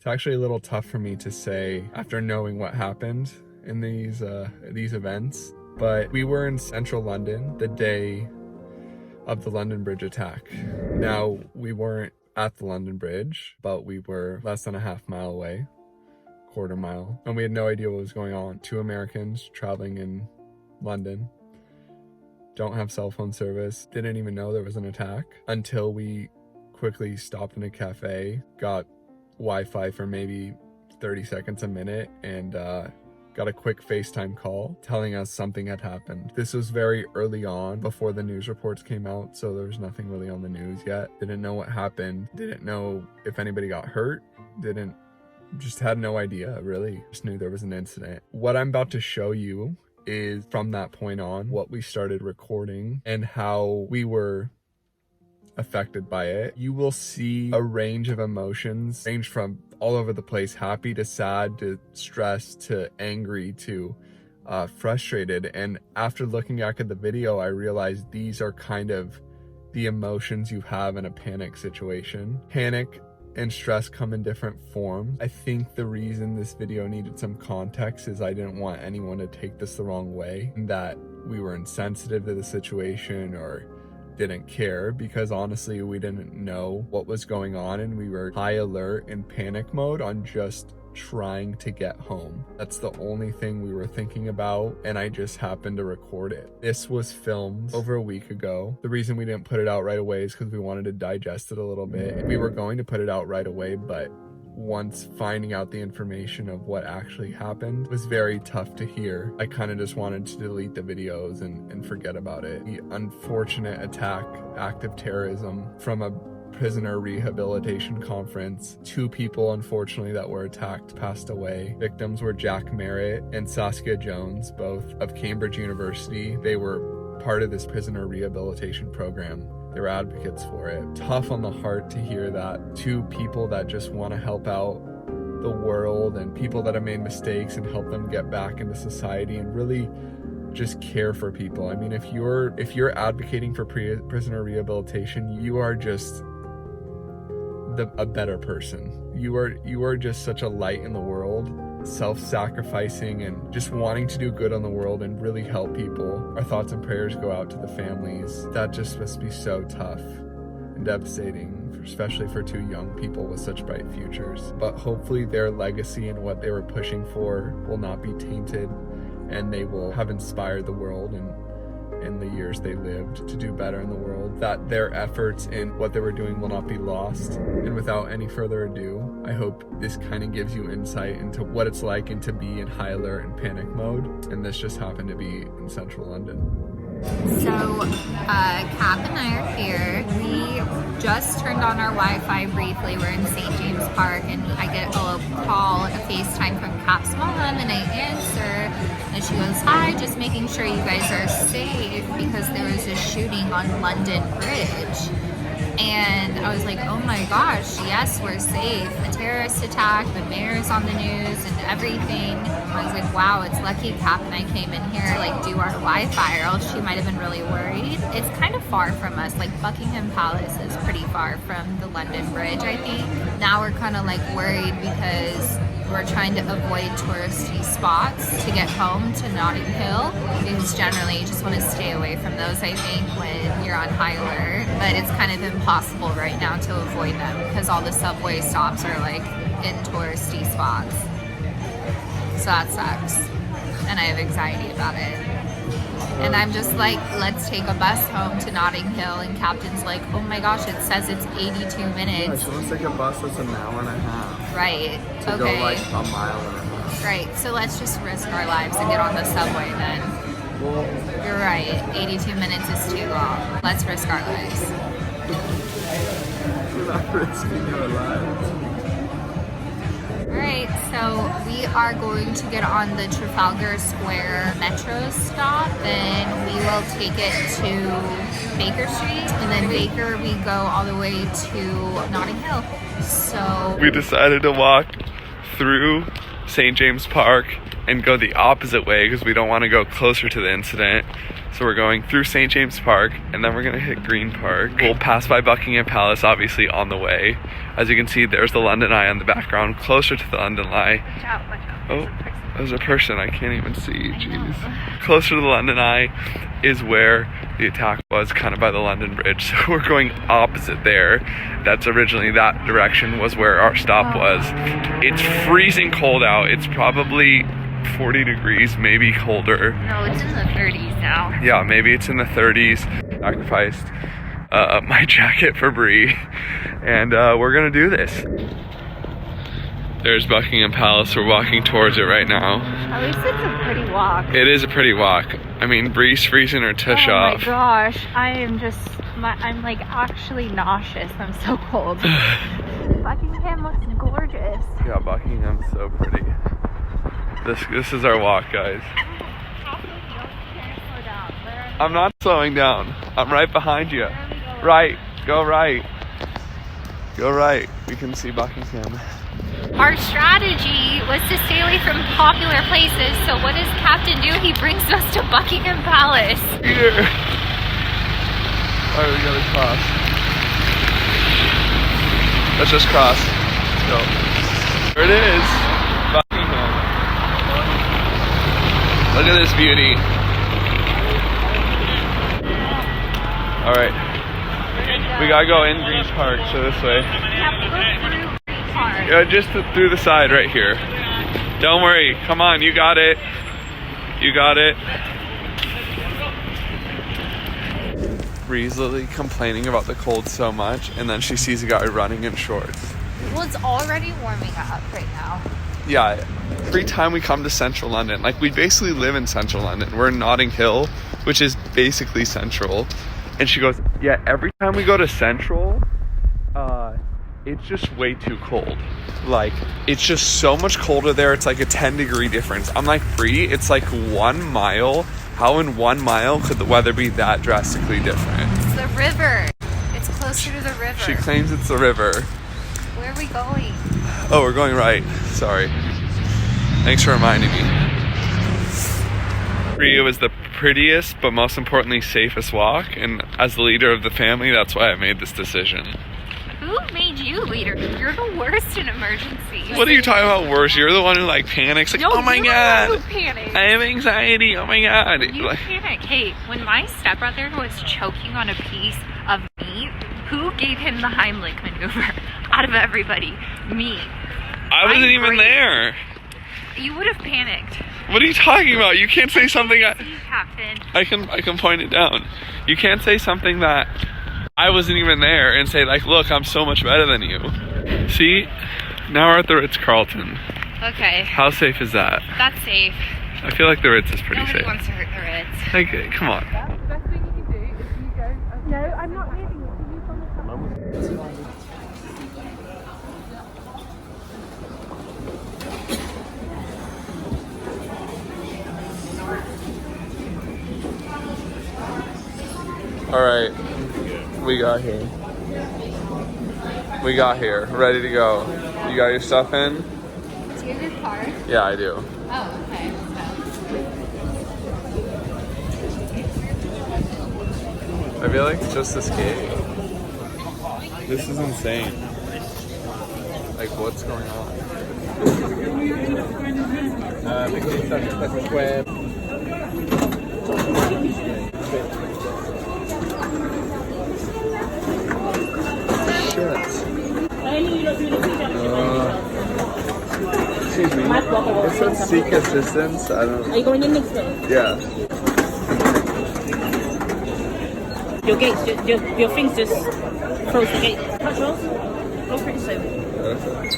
It's actually a little tough for me to say after knowing what happened in these events, but we were in central London the day of the London Bridge attack. Now, we weren't at the London Bridge, but we were less than a half mile away, quarter mile, and we had no idea what was going on. 2 Americans traveling in London, don't have cell phone service, didn't even know there was an attack until we quickly stopped in a cafe, got Wi-Fi for maybe 30 seconds a minute, and got a quick FaceTime call telling us something had happened. This was very early on before the news reports came out, so there was nothing really on the news yet. Didn't know what happened, didn't know if anybody got hurt, just had no idea really. Just knew there was an incident. What I'm about to show you is from that point on what we started recording and how we were affected by it. You will see a range of emotions, range from all over the place, happy to sad to stressed to angry to frustrated. And after looking back at the video, I realized these are kind of the emotions you have in a panic situation. Panic and stress come in different forms. I think the reason this video needed some context is I didn't want anyone to take this the wrong way, that we were insensitive to the situation or didn't care, because honestly we didn't know what was going on and we were high alert in panic mode on just trying to get home. That's the only thing we were thinking about, and I just happened to record it. This was filmed over a week ago. The reason we didn't put it out right away is because we wanted to digest it a little bit. We were going to put it out right away, but once finding out the information of what actually happened was very tough to hear. I kind of just wanted to delete the videos and forget about it. The unfortunate attack, act of terrorism from a prisoner rehabilitation conference. 2 people, unfortunately, that were attacked passed away. Victims were Jack Merritt and Saskia Jones, both of Cambridge University. They were part of this prisoner rehabilitation program. They were advocates for it. Tough on the heart to hear that 2 people that just want to help out the world and people that have made mistakes and help them get back into society and really just care for people. I mean, if you're advocating for prisoner rehabilitation, you are just a better person. You are just such a light in the world, self-sacrificing and just wanting to do good on the world and really help people. Our thoughts and prayers go out to the families. That just must be so tough and devastating, especially for 2 young people with such bright futures. But hopefully their legacy and what they were pushing for will not be tainted, and they will have inspired the world and in the years they lived to do better in the world, that their efforts in what they were doing will not be lost. And without any further ado, I hope this kind of gives you insight into what it's like and to be in high alert and panic mode. And this just happened to be in central London. So, Cap and I are here. We just turned on our Wi-Fi briefly. We're in St. James Park, and I get a call, a FaceTime from Cap's mom, and I answer, and she goes, "Hi, just making sure you guys are safe because there was a shooting on London Bridge." And I was like, oh my gosh, yes, we're safe. The terrorist attack, the mayor's on the news and everything. I was like, wow, it's lucky Cap and I came in here, like, do our Wi-Fi, or else she might have been really worried. It's kind of far from us. Like, Buckingham Palace is pretty far from the London Bridge, I think. Now we're kind of like worried because we're trying to avoid touristy spots to get home to Notting Hill, because generally you just want to stay away from those, I think, when you're on high alert. But it's kind of impossible right now to avoid them because all the subway stops are like in touristy spots. So that sucks. And I have anxiety about it. And I'm just like, let's take a bus home to Notting Hill, and Captain's like, oh my gosh, it says it's 82 minutes. Yeah, so let's take a bus that's an hour and a half. Right, to okay. go like a mile and a half. Right, so let's just risk our lives and get on the subway then. Well, you're right, 82 minutes is too long. Let's risk our lives. We're not risking our lives. Alright, so we are going to get on the Trafalgar Square metro stop, then we will take it to Baker Street, and then Baker we go all the way to Notting Hill. So we decided to walk through St. James Park and go the opposite way because we don't want to go closer to the incident. So we're going through St. James Park, and then we're gonna hit Green Park. We'll pass by Buckingham Palace, obviously, on the way. As you can see, there's the London Eye in the background, closer to the London Eye. Watch out, watch out. Oh, there's a person I can't even see, jeez. Closer to the London Eye is where the attack was, kind of by the London Bridge. So we're going opposite there. That's originally, that direction was where our stop was. It's freezing cold out. It's probably 40 degrees, maybe colder. No, it's in the 30s now. Yeah, maybe it's in the 30s. Sacrificed my jacket for Bree, and we're gonna do this. There's Buckingham Palace. We're walking towards it right now. At least it's a pretty walk. It is a pretty walk. I mean, Bree's freezing her tush off. Oh my gosh, I'm like actually nauseous. I'm so cold. Buckingham looks gorgeous. Yeah, Buckingham's so pretty. This is our walk, guys. I'm not slowing down. I'm right behind you. Right. Go right. Go right. We can see Buckingham. Our strategy was to stay away from popular places, so what does Captain do? He brings us to Buckingham Palace. Here. Alright, we gotta cross. Let's just cross. Let's go. There it is. Buckingham. Look at this beauty. Alright. We gotta go in Green Park, so this way. Yeah, just through the side right here. Don't worry. Come on, you got it. You got it. Bree's literally complaining about the cold so much, and then she sees a guy running in shorts. Well, it's already warming up right now. Yeah, every time we come to central London, like we basically live in central London. We're in Notting Hill, which is basically central. And she goes, yeah, every time we go to central, it's just way too cold. Like, it's just so much colder there. It's like a 10-degree difference. I'm like, Bree, it's like 1 mile. How in 1 mile could the weather be that drastically different? It's the river. It's closer to the river. She claims it's the river. Where are we going? Oh, we're going right. Sorry. Thanks for reminding me. Bree, it was the prettiest, but most importantly, safest walk. And as the leader of the family, that's why I made this decision. Who made you leader? You're the worst in emergencies. What are you talking about worse? You're the one who like panics. Like, No, oh my you're the god, one who panics. I have anxiety. Oh my god. You Like, panic. Hey, when my stepbrother was choking on a piece of meat, who gave him the Heimlich maneuver out of everybody? Me. I wasn't I'm even great. there. You would have panicked. What are you talking about? You can't say something. See, Captain. I can point it down. You can't say something that I wasn't even there and say like, look, I'm so much better than you. See, now we're at the Ritz-Carlton. Okay. How safe is that? That's safe. I feel like the Ritz is pretty Nobody safe. wants to hurt the Ritz. Like, come on. Best thing you can do is you go. No, I'm not leaving you. Can you promise? All right, we got here. We got here, ready to go. You got your stuff in? Do you have your card? Yeah, I do. Oh, okay. I feel like it's just escape. This is insane. Like, what's going on? Excuse me. It said seek assistance. I don't. Are you going in next door? Yeah. Your gates, your things just close the gate. Touch yours. Go pretty soon. Perfect.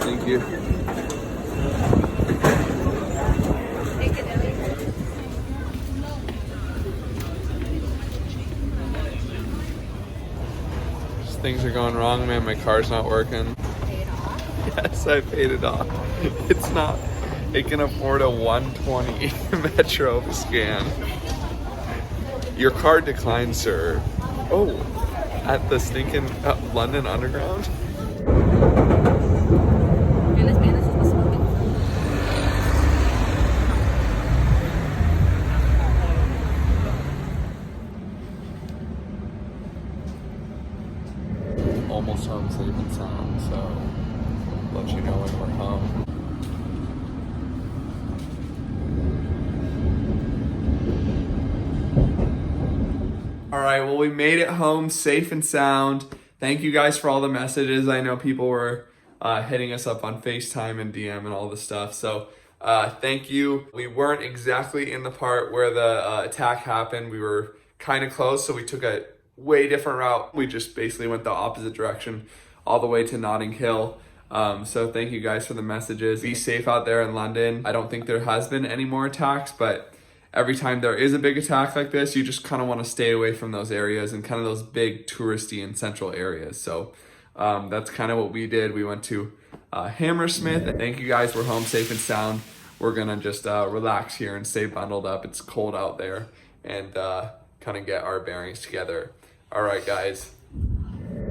Thank you. Things are going wrong, man. My car's not working. Yes, I paid it off. It's not. It can afford a 120 Metro scan. Your card declined, sir. Oh, at the stinking London Underground? let you know when we're home. All right, well, we made it home safe and sound. Thank you guys for all the messages. I know people were hitting us up on FaceTime and DM and all the stuff. So thank you. We weren't exactly in the part where the attack happened. We were kind of close, so we took a way different route. We just basically went the opposite direction all the way to Notting Hill. So thank you guys for the messages. Be safe out there in London. I don't think there has been any more attacks, but every time there is a big attack like this, you just kind of want to stay away from those areas and kind of those big touristy and central areas. So that's kind of what we did. We went to Hammersmith. Thank you guys. We're home safe and sound. We're going to just relax here and stay bundled up. It's cold out there, and kind of get our bearings together. All right, guys.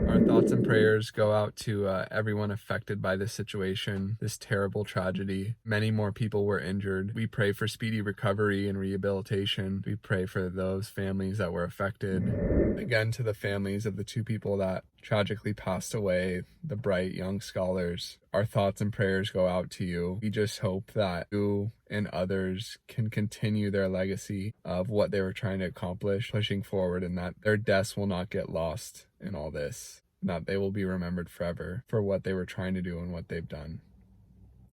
Our thoughts and prayers go out to everyone affected by this situation, this terrible tragedy. Many more people were injured. We pray for speedy recovery and rehabilitation. We pray for those families that were affected. Again, to the families of the two people that tragically passed away, the bright young scholars, our thoughts and prayers go out to you. We just hope that you and others can continue their legacy of what they were trying to accomplish, pushing forward, and that their deaths will not get lost in all this, and that they will be remembered forever for what they were trying to do and what they've done.